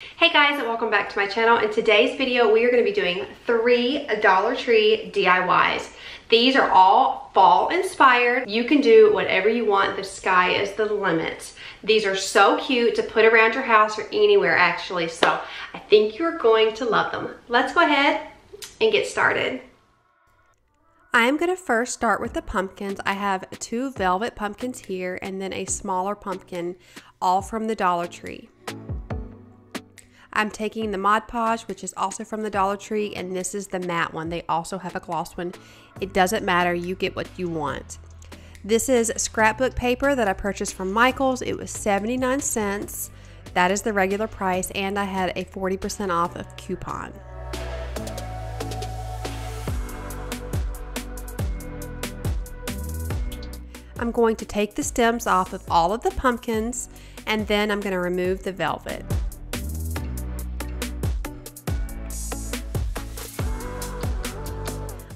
Hey guys, and welcome back to my channel. In today's video, we are going to be doing 3 Dollar Tree DIYs. These are all fall inspired. You can do whatever you want. The sky is the limit. These are so cute to put around your house or anywhere actually. So I think you're going to love them. Let's go ahead and get started. I'm going to first start with the pumpkins. I have 2 velvet pumpkins here and then a smaller pumpkin, all from the Dollar Tree. I'm taking the Mod Podge, which is also from the Dollar Tree, and this is the matte one. They also have a gloss one. It doesn't matter, you get what you want. This is scrapbook paper that I purchased from Michael's. It was 79 cents. That is the regular price, and I had a 40% off of coupon. I'm going to take the stems off of all of the pumpkins, and then I'm going to remove the velvet.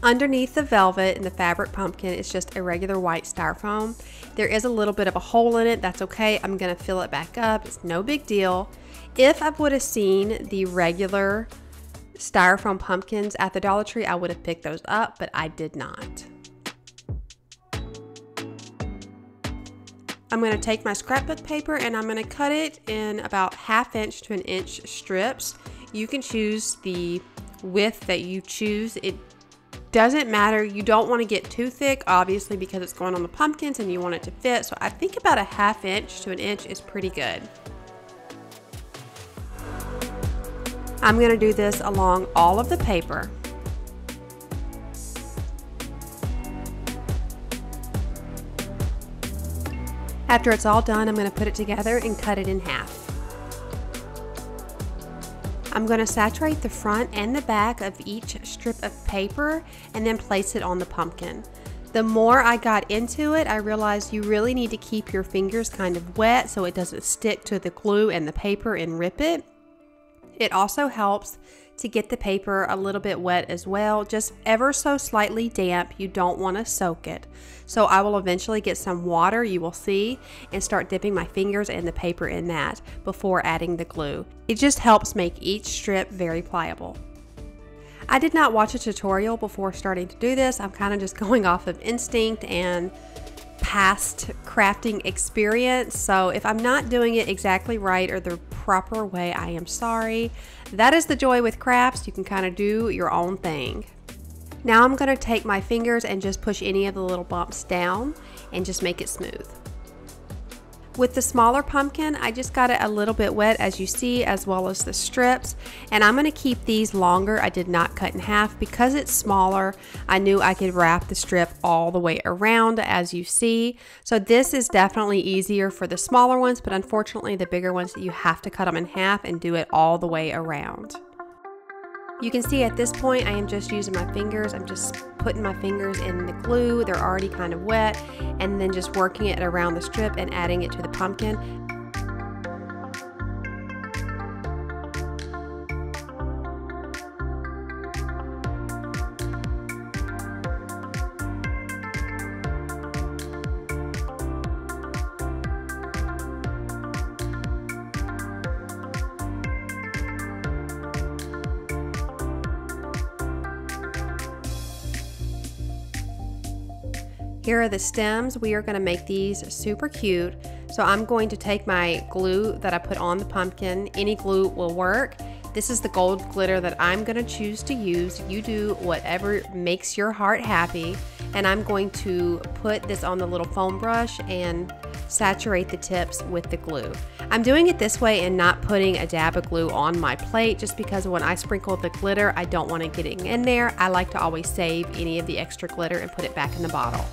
Underneath the velvet and the fabric pumpkin is just a regular white styrofoam. There is a little bit of a hole in it. That's okay. I'm going to fill it back up. It's no big deal. If I would have seen the regular styrofoam pumpkins at the Dollar Tree, I would have picked those up, but I did not. I'm going to take my scrapbook paper and I'm going to cut it in about 1/2 inch to 1 inch strips. You can choose the width that you choose. It doesn't matter. You don't want to get too thick, obviously, because it's going on the pumpkins and you want it to fit. So I think about 1/2 inch to 1 inch is pretty good. I'm going to do this along all of the paper. After it's all done, I'm going to put it together and cut it in half. I'm going to saturate the front and the back of each strip of paper and then place it on the pumpkin. The more I got into it, I realized you really need to keep your fingers kind of wet so it doesn't stick to the glue and the paper and rip it. It also helps to get the paper a little bit wet as well, just ever so slightly damp. You don't want to soak it. So I will eventually get some water, you will see, and start dipping my fingers and the paper in that before adding the glue. It just helps make each strip very pliable. I did not watch a tutorial before starting to do this. I'm kind of just going off of instinct and past crafting experience. So if I'm not doing it exactly right or the proper way, I am sorry. That is the joy with crafts. You can kind of do your own thing. Now I'm going to take my fingers and just push any of the little bumps down and just make it smooth. With the smaller pumpkin, I just got it a little bit wet, as you see, as well as the strips. And I'm going to keep these longer. I did not cut in half because it's smaller. I knew I could wrap the strip all the way around, as you see. So this is definitely easier for the smaller ones, but unfortunately the bigger ones, you have to cut them in half and do it all the way around. You can see at this point I am just using my fingers. I'm just putting my fingers in the glue. They're already kind of wet, and then just working it around the strip and adding it to the pumpkin. Here are the stems. We are going to make these super cute. So I'm going to take my glue that I put on the pumpkin. Any glue will work. This is the gold glitter that I'm going to choose to use. You do whatever makes your heart happy. And I'm going to put this on the little foam brush and saturate the tips with the glue. I'm doing it this way and not putting a dab of glue on my plate just because when I sprinkle the glitter, I don't want it getting in there. I like to always save any of the extra glitter and put it back in the bottle.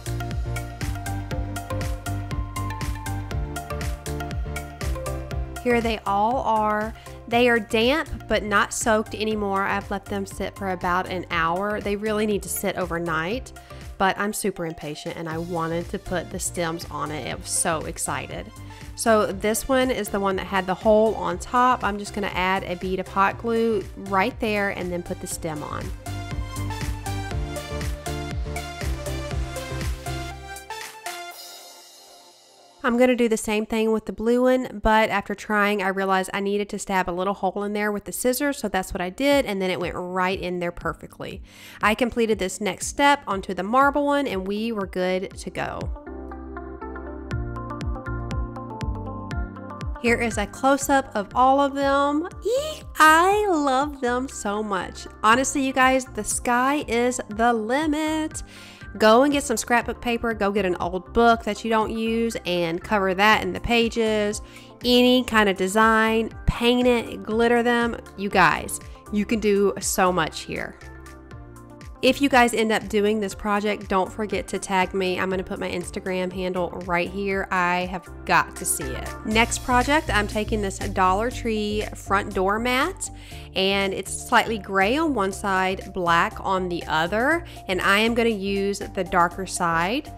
Here they all are. They are damp but not soaked anymore. I've let them sit for about an hour. They really need to sit overnight, but I'm super impatient and I wanted to put the stems on it. I was so excited. So this one is the one that had the hole on top. I'm just going to add a bead of hot glue right there and then put the stem on. I'm going to do the same thing with the blue one, but after trying, I realized I needed to stab a little hole in there with the scissors, so that's what I did, and then it went right in there perfectly. I completed this next step onto the marble one, and we were good to go. Here is a close-up of all of them. I love them so much. Honestly, you guys, the sky is the limit. Go and get some scrapbook paper. Go get an old book that you don't use and cover that in the pages. Any kind of design, paint it, glitter them. You guys, you can do so much here. If you guys end up doing this project, don't forget to tag me. I'm going to put my Instagram handle right here. I have got to see it. Next project, I'm taking this Dollar Tree front door mat, and it's slightly gray on one side, black on the other, and I am going to use the darker side.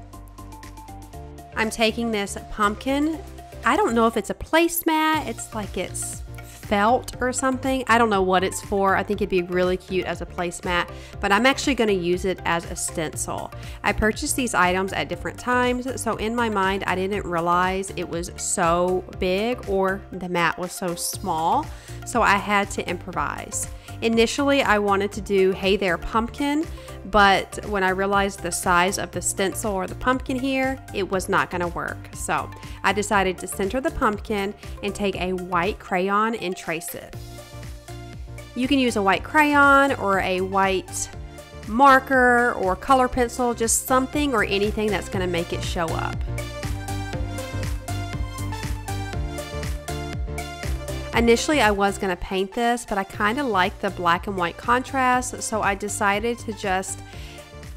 I'm taking this pumpkin. I don't know if it's a placemat. It's like it's felt or something. I don't know what it's for. I think it'd be really cute as a placemat, but I'm actually going to use it as a stencil. I purchased these items at different times, so in my mind I didn't realize it was so big or the mat was so small, so I had to improvise. Initially I wanted to do Hey There Pumpkin, but when I realized the size of the stencil or the pumpkin here, it was not going to work. So I decided to center the pumpkin and take a white crayon and trace it. You can use a white crayon or a white marker or color pencil, just something or anything that's going to make it show up. Initially, I was going to paint this, but I kind of like the black and white contrast, so I decided to just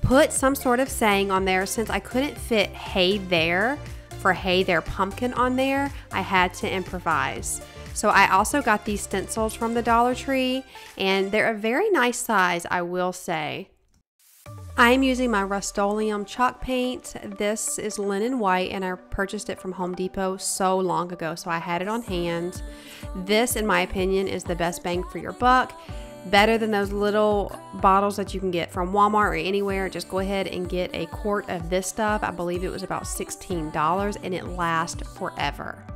put some sort of saying on there. Since I couldn't fit Hey There for Hey There Pumpkin on there, I had to improvise. So I also got these stencils from the Dollar Tree, and they're a very nice size, I will say. I'm using my Rust-Oleum chalk paint. This is Lynn white, and I purchased it from Home Depot so long ago, so I had it on hand. This, in my opinion, is the best bang for your buck. Better than those little bottles that you can get from Walmart or anywhere. Just go ahead and get a quart of this stuff. I believe it was about $16, and it lasts forever.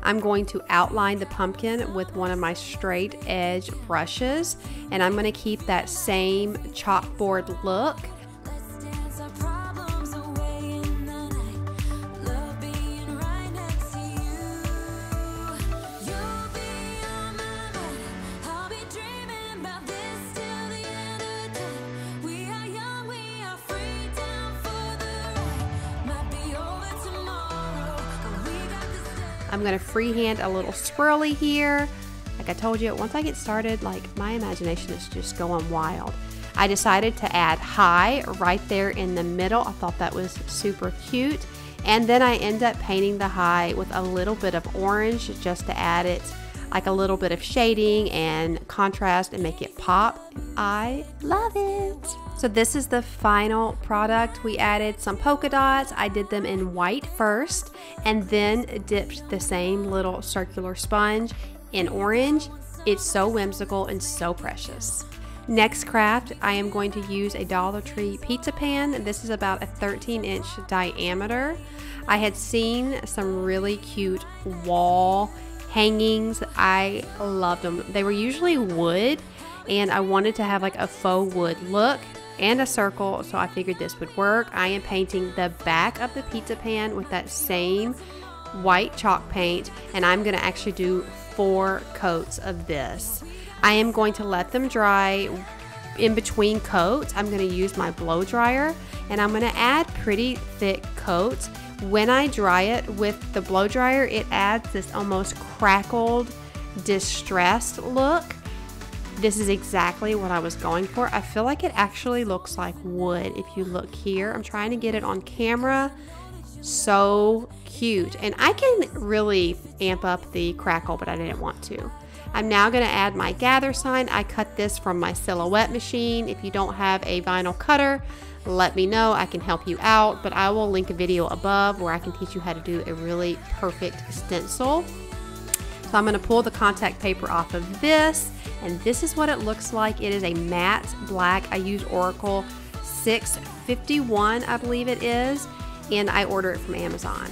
I'm going to outline the pumpkin with one of my straight edge brushes, and I'm going to keep that same chalkboard look. I'm going to freehand a little swirly here. Like I told you, once I get started, like my imagination is just going wild. I decided to add high right there in the middle. I thought that was super cute. And then I end up painting the high with a little bit of orange just to add it like a little bit of shading and contrast and make it pop. I love it. So this is the final product. We added some polka dots. I did them in white first and then dipped the same little circular sponge in orange. It's so whimsical and so precious. Next craft, I am going to use a Dollar Tree pizza pan. This is about a 13-inch diameter. I had seen some really cute wall hangings. I loved them. They were usually wood, and I wanted to have like a faux wood look and a circle, so I figured this would work. I am painting the back of the pizza pan with that same white chalk paint, and I'm going to actually do 4 coats of this. I am going to let them dry. In between coats, I'm going to use my blow dryer, and I'm going to add pretty thick coats. When I dry it with the blow dryer, it adds this almost crackled, distressed look. This is exactly what I was going for. I feel like it actually looks like wood if you look here. I'm trying to get it on camera. So cute. And I can really amp up the crackle, but I didn't want to. I'm now going to add my gather sign. I cut this from my Silhouette machine. If you don't have a vinyl cutter, let me know. I can help you out, but I will link a video above where I can teach you how to do a really perfect stencil. So I'm going to pull the contact paper off of this, and this is what it looks like. It is a matte black. I use Oracle 651, I believe it is, and I order it from Amazon.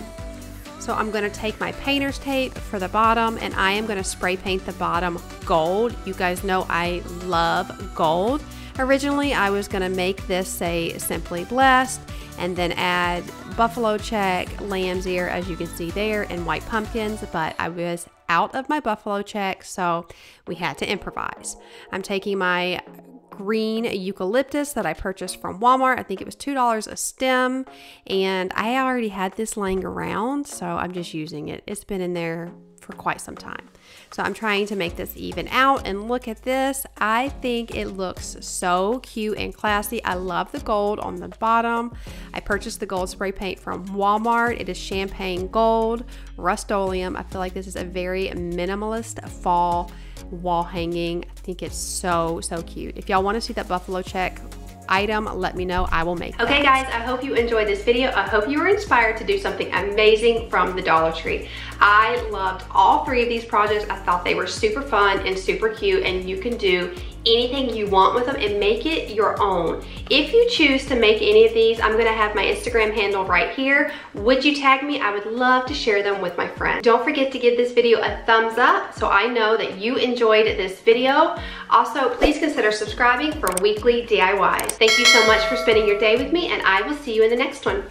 So I'm gonna take my painter's tape for the bottom and I am gonna spray paint the bottom gold. You guys know I love gold. Originally, I was gonna make this say Simply Blessed and then add buffalo check, lamb's ear, as you can see there, and white pumpkins, but I was out of my buffalo check, so we had to improvise. I'm taking my green eucalyptus that I purchased from Walmart. I think it was $2 a stem, and I already had this laying around, so I'm just using it. It's been in there for quite some time. So I'm trying to make this even out, and look at this. I think it looks so cute and classy. I love the gold on the bottom. I purchased the gold spray paint from Walmart. It is champagne gold, Rust-Oleum. I feel like this is a very minimalist fall wall hanging. I think it's so cute. If y'all want to see that buffalo check item, let me know. I will make that. Okay guys, I hope you enjoyed this video. I hope you were inspired to do something amazing from the Dollar Tree. I loved all 3 of these projects. I thought they were super fun and super cute, and you can do anything you want with them and make it your own. If you choose to make any of these, I'm gonna have my Instagram handle right here. Would you tag me? I would love to share them with my friends. Don't forget to give this video a thumbs up so I know that you enjoyed this video. Also, please consider subscribing for weekly DIYs. Thank you so much for spending your day with me, and I will see you in the next one.